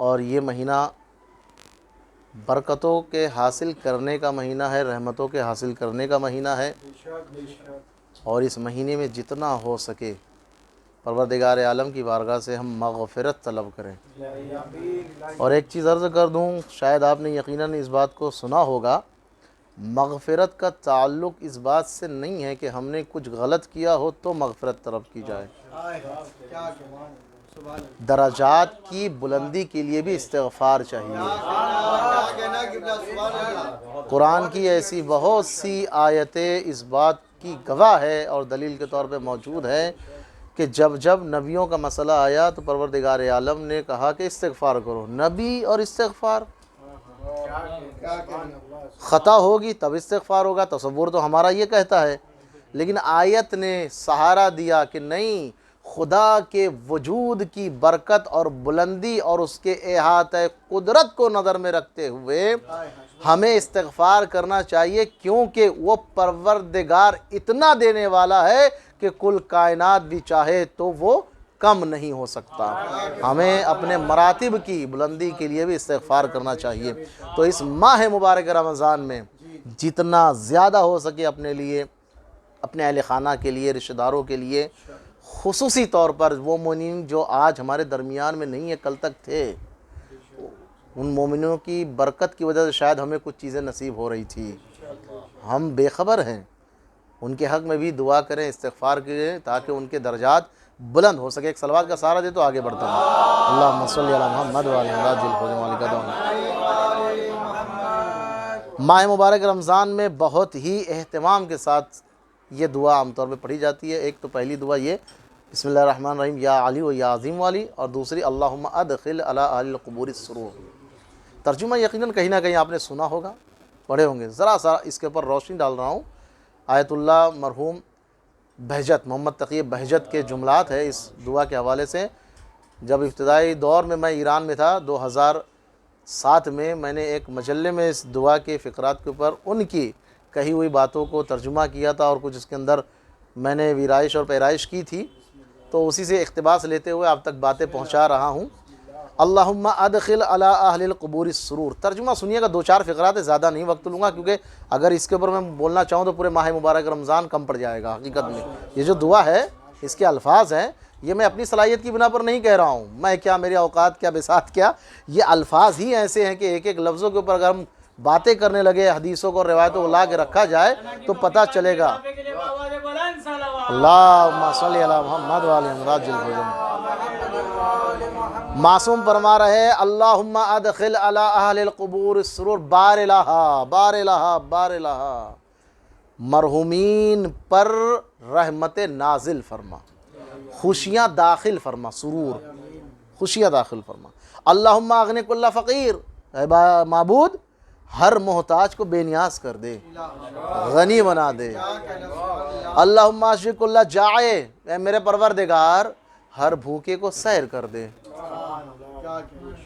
اور یہ مہینہ برکتوں کے حاصل کرنے کا مہینہ ہے، رحمتوں کے حاصل کرنے کا مہینہ ہے، اور اس مہینے میں جتنا ہو سکے پروردگار عالم کی بارگاہ سے ہم مغفرت طلب کریں۔ اور ایک چیز عرض کر دوں، شاید آپ نے یقیناً اس بات کو سنا ہوگا، مغفرت کا تعلق اس بات سے نہیں ہے کہ ہم نے کچھ غلط کیا ہو تو مغفرت طلب کی جائے۔ درجات کی بلندی کے لیے بھی استغفار چاہیے۔ قرآن کی ایسی بہت سی آیتیں اس بات کی گواہ ہے اور دلیل کے طور پہ موجود ہے کہ جب جب نبیوں کا مسئلہ آیا تو پروردگار عالم نے کہا کہ استغفار کرو۔ نبی اور استغفار، خطا ہوگی تب استغفار ہوگا، تصور تو ہمارا یہ کہتا ہے، لیکن آیت نے سہارا دیا کہ نہیں، خدا کے وجود کی برکت اور بلندی اور اس کے احاطہ قدرت کو نظر میں رکھتے ہوئے ہمیں استغفار کرنا چاہیے، کیونکہ وہ پروردگار اتنا دینے والا ہے کہ کل کائنات بھی چاہے تو وہ کم نہیں ہو سکتا۔ ہمیں اپنے مراتب کی بلندی کے لیے بھی استغفار کرنا چاہیے۔ تو اس ماہ مبارک رمضان میں جتنا زیادہ ہو سکے اپنے لیے، اپنے اہل خانہ کے لیے، رشتہ داروں کے لیے، خصوصی طور پر وہ مومنین جو آج ہمارے درمیان میں نہیں ہے، کل تک تھے، ان مومنوں کی برکت کی وجہ سے شاید ہمیں کچھ چیزیں نصیب ہو رہی تھی، ہم بے خبر ہیں۔ ان کے حق میں بھی دعا کریں، استغفار کریں تاکہ ان کے درجات بلند ہو سکے۔ ایک صلوات کا سہارا دے تو آگے بڑھتا ہوں۔ اللہم صلی علی محمد وعلی آلہ۔ ماہ مبارک رمضان میں بہت ہی اہتمام کے ساتھ یہ دعا عام طور پہ پڑھی جاتی ہے۔ ایک تو پہلی دعا یہ بسم اللہ الرحمن الرحیم یا علی و یا عظیم والی، اور دوسری اللہم ادخل علی اہل القبور السرور۔ ترجمہ یقیناً کہیں نہ کہیں آپ نے سنا ہوگا، پڑھے ہوں گے، ذرا سا اس کے اوپر روشنی ڈال رہا ہوں۔ آیت اللہ مرحوم بہجت، محمد تقی بہجت کے جملات ہے اس دعا کے حوالے سے۔ جب ابتدائی دور میں ایران میں تھا، 2007 میں نے ایک مجلے میں اس دعا کے فقرات کے اوپر ان کی کہی ہوئی باتوں کو ترجمہ کیا تھا، اور کچھ اس کے اندر میں نے ویرائش اور پیرائش کی تھی، تو اسی سے اقتباس لیتے ہوئے آپ تک باتیں پہنچا رہا ہوں۔ اللہم ادخل علی اہل القبور السرور۔ ترجمہ سنیے گا، 2-4 فقرات ہے، زیادہ نہیں وقت لوں گا، کیونکہ اگر اس کے اوپر میں بولنا چاہوں تو پورے ماہ مبارک رمضان کم پڑ جائے گا۔ حقیقت میں یہ جو دعا ہے، اس کے الفاظ ہیں، یہ میں اپنی صلاحیت کی بنا پر نہیں کہہ رہا ہوں، میں کیا، میرے اوقات کیا، بساط کیا، یہ الفاظ ہی ایسے ہیں کہ ایک ایک لفظوں کے اوپر اگر ہم باتیں کرنے لگے، حدیثوں کو، روایتوں کو لا کے رکھا جائے تو پتہ چلے گا۔ اللہم صلی علی محمد وعلی آلہ۔ معصوم فرما رہے اللہم ادخل علی اہل القبور السرور، بار الہا، بار الہا، بار الہا، مرحومین پر رحمت نازل فرما، خوشیاں داخل فرما، سرور، خوشیاں داخل فرما۔ اللہم اغنی کل فقیر، اے معبود ہر محتاج کو بے نیاز کر دے، غنی بنا دے۔ اللہم اشفی کل جائع، اے میرے پروردگار ہر بھوکے کو سیر کر دے،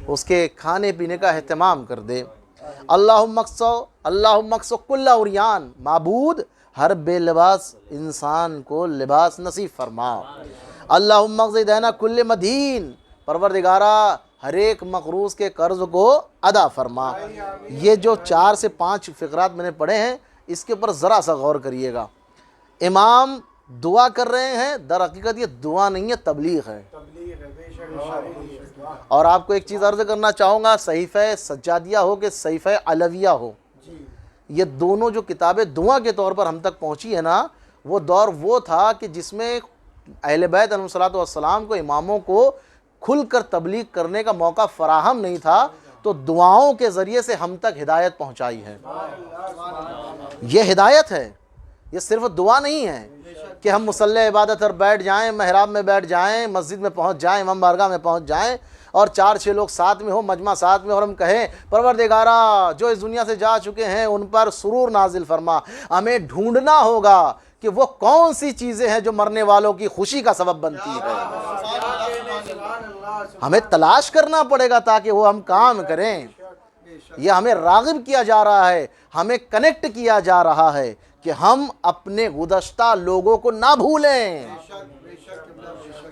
اس کے کھانے پینے کا اہتمام کر دے۔ اللہم اکسو کل عریان، معبود ہر بے لباس انسان کو لباس نصیب فرما۔ اللہم اقضی دین کل مدین، پروردگارہ ہر ایک مقروض کے قرض کو ادا فرما۔ یہ جو 4 سے 5 فقرات میں نے پڑھے ہیں، اس کے اوپر ذرا سا غور کریے گا۔ امام دعا کر رہے ہیں، در حقیقت یہ دعا نہیں ہے، تبلیغ ہے۔ اور آپ کو ایک چیز عرض کرنا چاہوں گا، صحیفہ سجادیہ ہو کہ صحیفہ علویہ ہو، یہ دونوں جو کتابیں دعا کے طور پر ہم تک پہنچی ہے نا، وہ دور وہ تھا کہ جس میں اہل بیت علیہ الصلوۃ والسلام کو، اماموں کو کھل کر تبلیغ کرنے کا موقع فراہم نہیں تھا، تو دعاؤں کے ذریعے سے ہم تک ہدایت پہنچائی ہے۔ یہ ہدایت ہے، یہ صرف دعا نہیں ہے کہ ہم مصلی عبادت پر بیٹھ جائیں، محراب میں بیٹھ جائیں، مسجد میں پہنچ جائیں، امام بارگاہ میں پہنچ جائیں، اور 4-6 لوگ ساتھ میں ہو، مجمع ساتھ میں، اور ہم کہیں پروردگارہ جو اس دنیا سے جا چکے ہیں ان پر سرور نازل فرما۔ ہمیں ڈھونڈنا ہوگا کہ وہ کون سی چیزیں ہیں جو مرنے والوں کی خوشی کا سبب بنتی ہے، ہمیں تلاش کرنا پڑے گا تاکہ وہ ہم کام کریں۔ یہ ہمیں راغب کیا جا رہا ہے، ہمیں کنیکٹ کیا جا رہا ہے کہ ہم اپنے گزشتہ لوگوں کو نہ بھولیں۔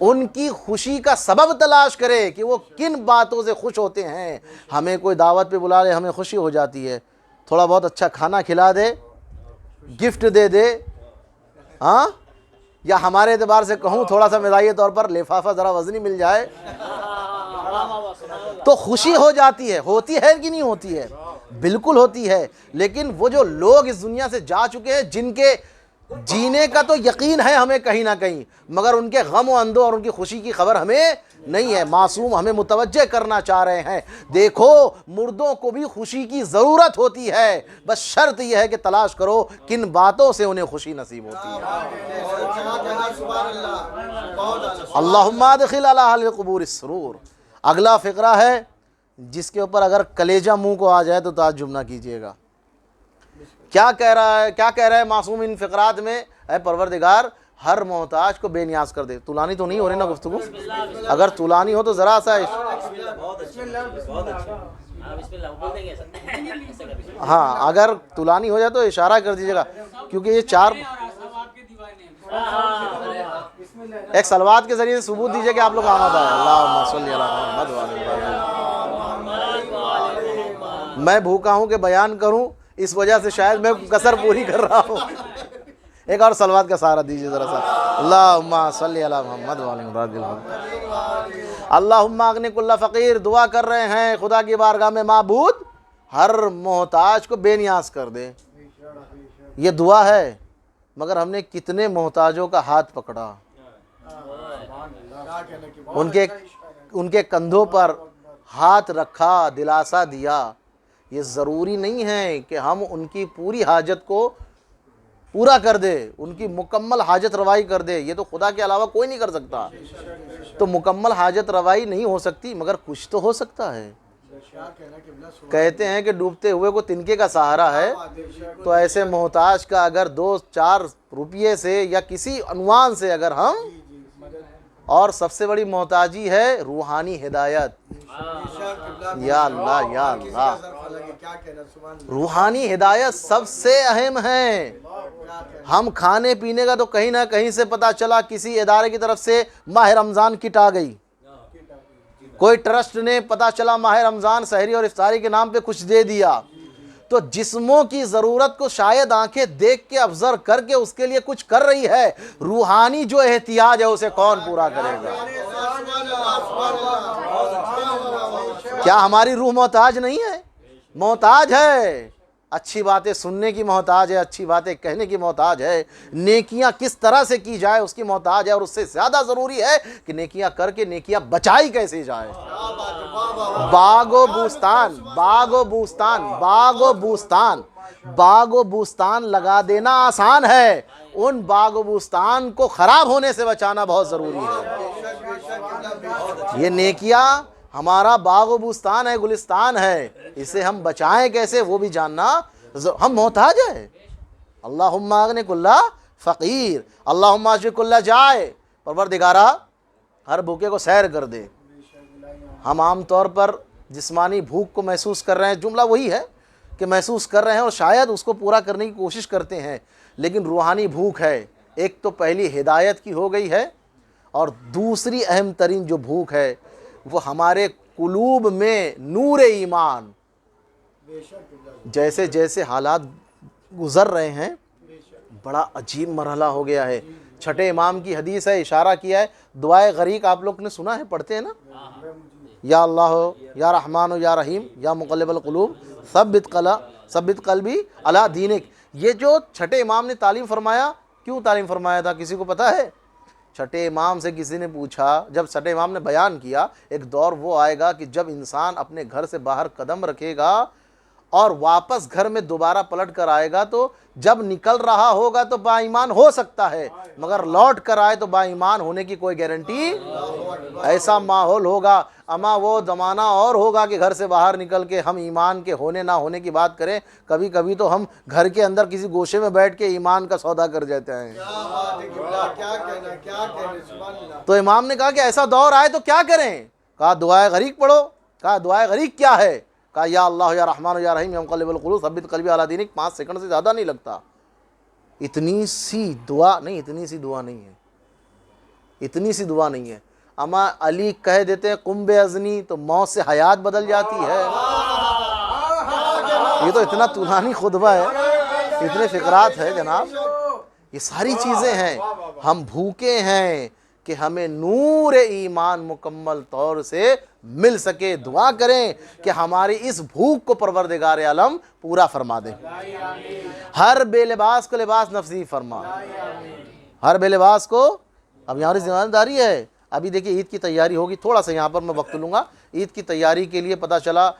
ان کی خوشی کا سبب تلاش کرے کہ وہ کن باتوں سے خوش ہوتے ہیں. ہمیں کوئی دعوت پہ بلا لے, ہمیں خوشی ہو جاتی ہے, تھوڑا بہت اچھا کھانا کھلا دے, گفٹ دے دے, ہاں, یا ہمارے اعتبار سے کہوں تھوڑا سا مزاحیہ طور پر لفافہ ذرا وزنی مل جائے تو خوشی ہو جاتی ہے. ہوتی ہے کہ نہیں ہوتی ہے؟ بالکل ہوتی ہے. لیکن وہ جو لوگ اس دنیا سے جا چکے ہیں, جن کے جینے کا تو یقین ہے ہمیں کہیں نہ کہیں, مگر ان کے غم و اندو اور ان کی خوشی کی خبر ہمیں نہیں ہے. معصوم ہمیں متوجہ کرنا چاہ رہے ہیں, دیکھو مردوں کو بھی خوشی کی ضرورت ہوتی ہے, بس شرط یہ ہے کہ تلاش کرو کن باتوں سے انہیں خوشی نصیب ہوتی ہے. اللہم ادخل علی اہل القبور السرور. اگلا فقرہ ہے جس کے اوپر اگر کلیجہ منہ کو آ جائے تو تعجب نہ کیجیے گا. کیا کہہ رہا ہے معصوم ان فقرات میں؟ اے پروردگار, ہر محتاج کو بے نیاز کر دے. طولانی تو نہیں ہو رہی نا گفتگو؟ اگر طولانی ہو تو ذرا سا ہاں, اگر طولانی ہو جائے تو اشارہ کر دیجیے گا, کیونکہ یہ چار ایک سلوات کے ذریعے ثبوت دیجیے کہ آپ لوگ آمد آئے. اللہم صلی علی محمد وعلی. میں بھوکا ہوں کہ بیان کروں, اس وجہ سے شاید میں کسر پوری کر رہا ہوں. ایک اور سلوات کا سہارا دیجیے ذرا سا. اللہم صلی علی محمد وعلی. اللہم اغنی کل فقیر. دعا کر رہے ہیں خدا کی بارگاہ میں, معبود ہر محتاج کو بے نیاز کر دے. یہ دعا ہے, مگر ہم نے کتنے محتاجوں کا ہاتھ پکڑا, ان کے کندھوں پر ہاتھ رکھا, دلاسا دیا. یہ ضروری نہیں ہے کہ ہم ان کی پوری حاجت کو پورا کر دے, ان کی مکمل حاجت روائی کر دے. یہ تو خدا کے علاوہ کوئی نہیں کر سکتا. تو مکمل حاجت روائی نہیں ہو سکتی, مگر کچھ تو ہو سکتا ہے. کہتے ہیں کہ ڈوبتے ہوئے کو تنکے کا سہارا ہے, تو ایسے محتاج کا اگر 2-4 روپیے سے یا کسی عنوان سے اگر ہم, اور سب سے بڑی محتاجی ہے روحانی ہدایت. یا اللہ یا اللہ, روحانی ہدایت سب سے اہم ہے. ہم کھانے پینے کا تو کہیں نہ کہیں سے پتہ چلا کسی ادارے کی طرف سے ماہ رمضان کٹ آ گئی, کوئی ٹرسٹ نے پتہ چلا ماہ رمضان سحری اور افطاری کے نام پہ کچھ دے دیا, تو جسموں کی ضرورت کو شاید آنکھیں دیکھ کے ابزر کر کے اس کے لیے کچھ کر رہی ہے, روحانی جو احتیاج ہے اسے کون پورا کرے گا؟ کیا ہماری روح محتاج نہیں ہے؟ محتاج ہے. اچھی باتیں سننے کی محتاج ہے, اچھی باتیں کہنے کی محتاج ہے, نیکیاں کس طرح سے کی جائے اس کی محتاج ہے, اور اس سے زیادہ ضروری ہے کہ نیکیاں کر کے نیکیاں بچائی کیسے جائے. باغ و بوستان, باغ و بوستان, باغ و بوستان, باغ و بوستان لگا دینا آسان ہے, ان باغ و بوستان کو خراب ہونے سے بچانا بہت ضروری ہے. یہ نیکیاں ہمارا باغ و بوستان ہے, گلستان ہے, اسے ہم بچائیں کیسے وہ بھی جاننا. ہم محتاج ہیں. اللہم اغنی کل فقیر, اللہم اشفی کل جائع. پروردگارا ہر بھوکے کو سیر کر دے. ہم عام طور پر جسمانی بھوک کو محسوس کر رہے ہیں, جملہ وہی ہے کہ محسوس کر رہے ہیں اور شاید اس کو پورا کرنے کی کوشش کرتے ہیں, لیکن روحانی بھوک ہے. ایک تو پہلی ہدایت کی ہو گئی ہے, اور دوسری اہم ترین جو بھوک ہے وہ ہمارے قلوب میں نور ایمان. جیسے جیسے حالات گزر رہے ہیں, بڑا عجیب مرحلہ ہو گیا ہے. چھٹے امام کی حدیث ہے, اشارہ کیا ہے, دعائے غریق آپ لوگ نے سنا ہے, پڑھتے ہیں نا, یا اللہ یا رحمان یا رحیم یا مقلب القلوب ثبت قلبی علی دینک. یہ جو چھٹے امام نے تعلیم فرمایا, کیوں تعلیم فرمایا تھا کسی کو پتہ ہے؟ چھٹے امام سے کسی نے پوچھا, جب چھٹے امام نے بیان کیا ایک دور وہ آئے گا کہ جب انسان اپنے گھر سے باہر قدم رکھے گا اور واپس گھر میں دوبارہ پلٹ کر آئے گا, تو جب نکل رہا ہوگا تو با ایمان ہو سکتا ہے, مگر لوٹ کر آئے تو با ایمان ہونے کی کوئی گارنٹی. ایسا ماحول ہوگا, اما وہ زمانہ اور ہوگا کہ گھر سے باہر نکل کے ہم ایمان کے ہونے نہ ہونے کی بات کریں. کبھی کبھی تو ہم گھر کے اندر کسی گوشے میں بیٹھ کے ایمان کا سودا کر جاتے ہیں. تو امام نے کہا کہ ایسا دور آئے تو کیا کریں؟ کہا دعائے غریق پڑھو. کہا دعائے غریق کیا ہے؟ کہا یا اللہ یا رحمان یا رحیم یا مقلب القلوب ثبت قلبی علی دینک. 5 سیکنڈ سے زیادہ نہیں لگتا. اتنی سی دعا نہیں ہے, اتنی سی دعا نہیں ہے. اما علی کہہ دیتے ہیں قم بِعِذْنِی تو موت سے حیات بدل جاتی ہے. یہ تو اتنا طولانی خطبہ ہے, اتنے فقرات ہے جناب. یہ ساری چیزیں ہیں. ہم بھوکے ہیں کہ ہمیں نور ایمان مکمل طور سے مل سکے. دعا کریں کہ ہماری اس بھوک کو پروردگار عالم پورا فرما دے. ہر بے لباس کو لباس نصیب فرما. ہر بے لباس کو. اب یہاں ذمہ داری ہے. ابھی دیکھیے عید کی تیاری ہوگی, تھوڑا سا یہاں پر میں وقت لوں گا. عید کی تیاری کے لیے پتہ چلا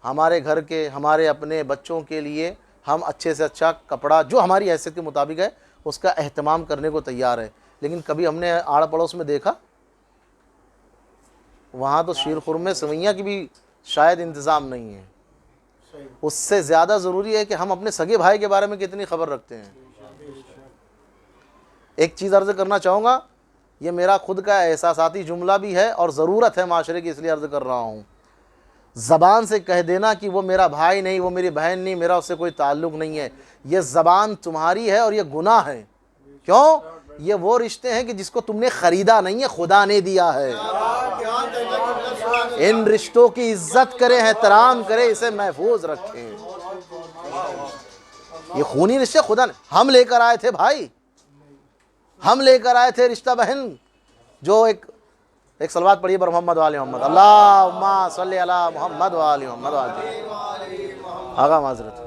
ہمارے گھر کے, ہمارے اپنے بچوں کے لیے ہم اچھے سے اچھا کپڑا جو ہماری حیثیت کے مطابق ہے اس کا اہتمام کرنے کو تیار ہے. لیکن کبھی ہم نے آڑ پڑوس میں دیکھا وہاں تو شیر خورمے سوئیاں کی بھی شاید انتظام نہیں ہے. اس سے زیادہ ضروری ہے کہ ہم اپنے سگے بھائی کے بارے میں کتنی خبر رکھتے ہیں. ایک چیز عرض کرنا چاہوں گا, یہ میرا خود کا احساساتی جملہ بھی ہے اور ضرورت ہے معاشرے کی, اس لیے عرض کر رہا ہوں. زبان سے کہہ دینا کہ وہ میرا بھائی نہیں, وہ میری بہن نہیں, میرا اس سے کوئی تعلق نہیں ہے, یہ زبان تمہاری ہے اور یہ گناہ ہے. کیوں؟ یہ وہ رشتے ہیں کہ جس کو تم نے خریدا نہیں ہے, خدا نے دیا ہے. ان رشتوں کی عزت کریں, احترام کریں, اسے محفوظ رکھیں. یہ خونی رشتے خدا نے, ہم لے کر آئے تھے بھائی, ہم لے کر آئے تھے رشتہ بہن. جو ایک صلوات پڑھیے پر محمد و آل محمد. اللہم صلی علی محمد و آل محمد. آقا معذرت,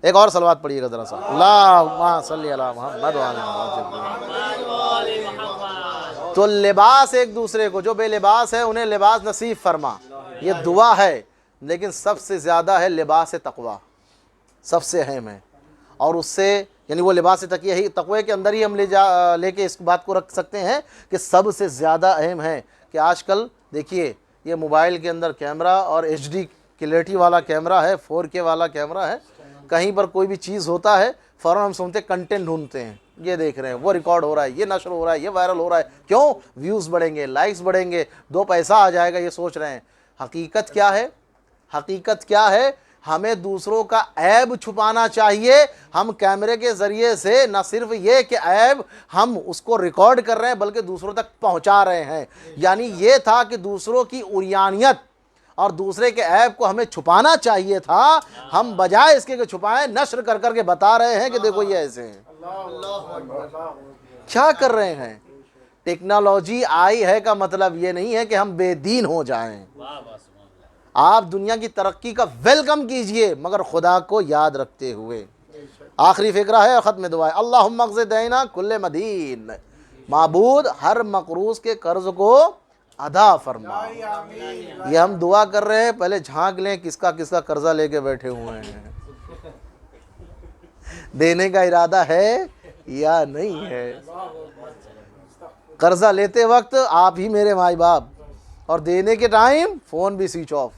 ایک اور صلوات پڑھیے گا ذرا سا. اللہم صلی علی محمد و آل محمد. تو لباس ایک دوسرے کو, جو بے لباس ہے انہیں لباس نصیب فرما, یہ دعا ہے. لیکن سب سے زیادہ ہے لباس تقوی, سب سے اہم ہے. اور اس سے یعنی وہ لباس تقوی کے اندر ہی ہم لے کے اس بات کو رکھ سکتے ہیں کہ سب سے زیادہ اہم ہے کہ آج کل دیکھیے یہ موبائل کے اندر کیمرہ اور ایچ ڈی کلیئرٹی والا کیمرہ ہے, 4K والا کیمرہ ہے. کہیں پر کوئی بھی چیز ہوتا ہے فوراً ہم سنتے کنٹینٹ ڈھونڈتے ہیں, یہ دیکھ رہے ہیں, وہ ریکارڈ ہو رہا ہے, یہ نشر ہو رہا ہے, یہ وائرل ہو رہا ہے. کیوں؟ ویوز بڑھیں گے, لائکس بڑھیں گے, 2 پیسہ آ جائے گا, یہ سوچ رہے ہیں. حقیقت کیا ہے؟ حقیقت کیا ہے؟ ہمیں دوسروں کا عیب چھپانا چاہیے. ہم کیمرے کے ذریعے سے نہ صرف یہ کہ عیب ہم اس کو ریکارڈ کر رہے ہیں بلکہ دوسروں تک پہنچا رہے ہیں. یعنی یہ تھا کہ دوسروں کی عریانیت اور دوسرے کے عیب کو ہمیں چھپانا چاہیے تھا. ہم بجائے اس کے کہ چھپائیں, نشر کر کر کے بتا رہے ہیں کہ دیکھو یہ ایسے ہیں. کیا کر رہے ہیں؟ ٹیکنالوجی آئی ہے کا مطلب یہ نہیں ہے کہ ہم بے دین ہو جائیں. آپ دنیا کی ترقی کا ویلکم کیجئے مگر خدا کو یاد رکھتے ہوئے. آخری فقرہ ہے اور ختم دعا ہے. اللہم اقض دینا کل مدین. معبود ہر مقروض کے قرض کو ادا فرما. یہ ہم دعا کر رہے ہیں, پہلے جھانک لیں کس کا قرضہ لے کے بیٹھے ہوئے ہیں. دینے کا ارادہ ہے یا نہیں ہے؟ قرضہ لیتے وقت آپ ہی میرے مائی باپ, اور دینے کے ٹائم فون بھی سوئچ آف.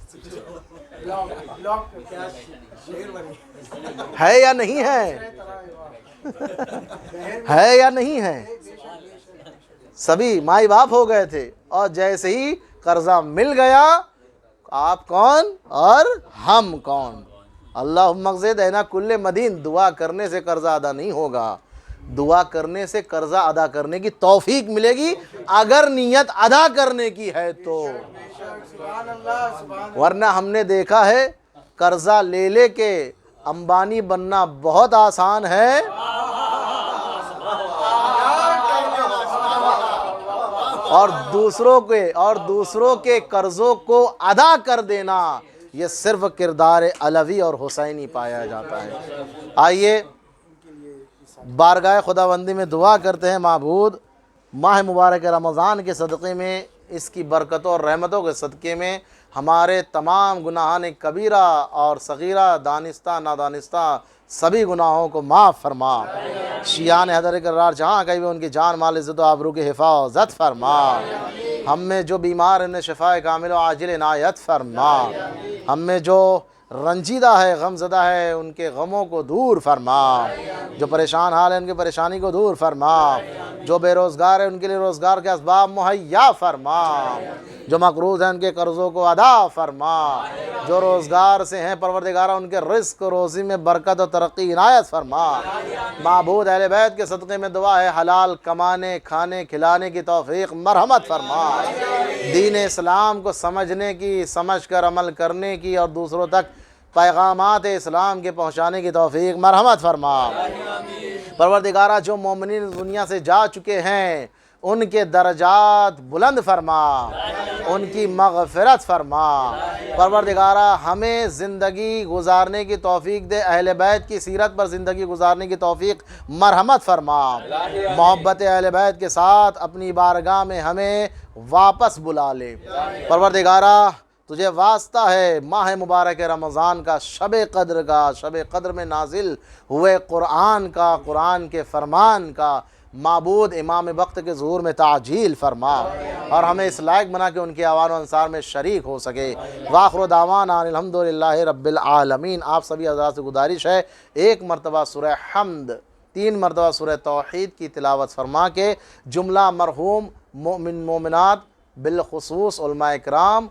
ہے یا نہیں ہے؟ ہے یا نہیں ہے؟ سبھی مائی باپ ہو گئے تھے اور جیسے ہی قرضہ مل گیا, آپ کون اور ہم کون. اللہم اقض دینا کل مدین. دعا کرنے سے قرضہ ادا نہیں ہوگا, دعا کرنے سے قرضہ ادا کرنے کی توفیق ملے گی اگر نیت ادا کرنے کی ہے تو. ورنہ ہم نے دیکھا ہے قرضہ لے لے کے امبانی بننا بہت آسان ہے, اور دوسروں کے قرضوں کو ادا کر دینا یہ صرف کردار علوی اور حسینی پایا جاتا ہے. آئیے بارگاہ خداوندی میں دعا کرتے ہیں. معبود ماہ مبارک رمضان کے صدقے میں, اس کی برکتوں اور رحمتوں کے صدقے میں ہمارے تمام گناہان کبیرہ اور صغیرہ, دانستہ نادانستہ سبھی گناہوں کو معاف فرما. شیعان حیدر کرار جہاں کہیں بھی ان کی جان مال عزت و آبرو کی حفاظت فرما. ہم میں جو بیمار انہیں شفاء کامل و عاجل عنایت فرما. ہم میں جو رنجیدہ ہے, غم زدہ ہے, ان کے غموں کو دور فرما. جو پریشان حال ہے ان کی پریشانی کو دور فرما. جو بے روزگار ہیں ان کے لیے روزگار کے اسباب مہیا فرما، جو مقروض ہیں ان کے قرضوں کو ادا فرما، جو روزگار سے ہیں پروردگارہ ان کے رزق روزی میں برکت و ترقی عنایت فرما۔ معبود اہل بیت کے صدقے میں دعا ہے حلال کمانے کھانے کھلانے کی توفیق مرحمت فرما، دین اسلام کو سمجھنے کی، سمجھ کر عمل کرنے کی اور دوسروں تک پیغامات اسلام کے پہنچانے کی توفیق مرحمت فرما۔ پروردگارہ جو مومنین دنیا سے جا چکے ہیں ان کے درجات بلند فرما، ان کی مغفرت فرما۔ پروردگارہ ہمیں زندگی گزارنے کی توفیق دے، اہل بیت کی سیرت پر زندگی گزارنے کی توفیق مرحمت فرما، محبت اہل بیت کے ساتھ اپنی بارگاہ میں ہمیں واپس بلا لے۔ پروردگارہ تجھے واسطہ ہے ماہ مبارک رمضان کا، شب قدر میں نازل ہوئے قرآن کا، قرآن کے فرمان کا، معبود امام وقت کے ظہور میں تعجیل فرما اور ہمیں اس لائق بنا کہ ان کے اوان و انصار میں شریک ہو سکے۔ وآخر دعوانا الحمدللہ رب العالمین۔ آپ سبھی حضرات سے گزارش ہے 1 مرتبہ سورہ حمد، 3 مرتبہ سورہ توحید کی تلاوت فرما کے جملہ مرحوم مومن مومنات بالخصوص علماء اکرام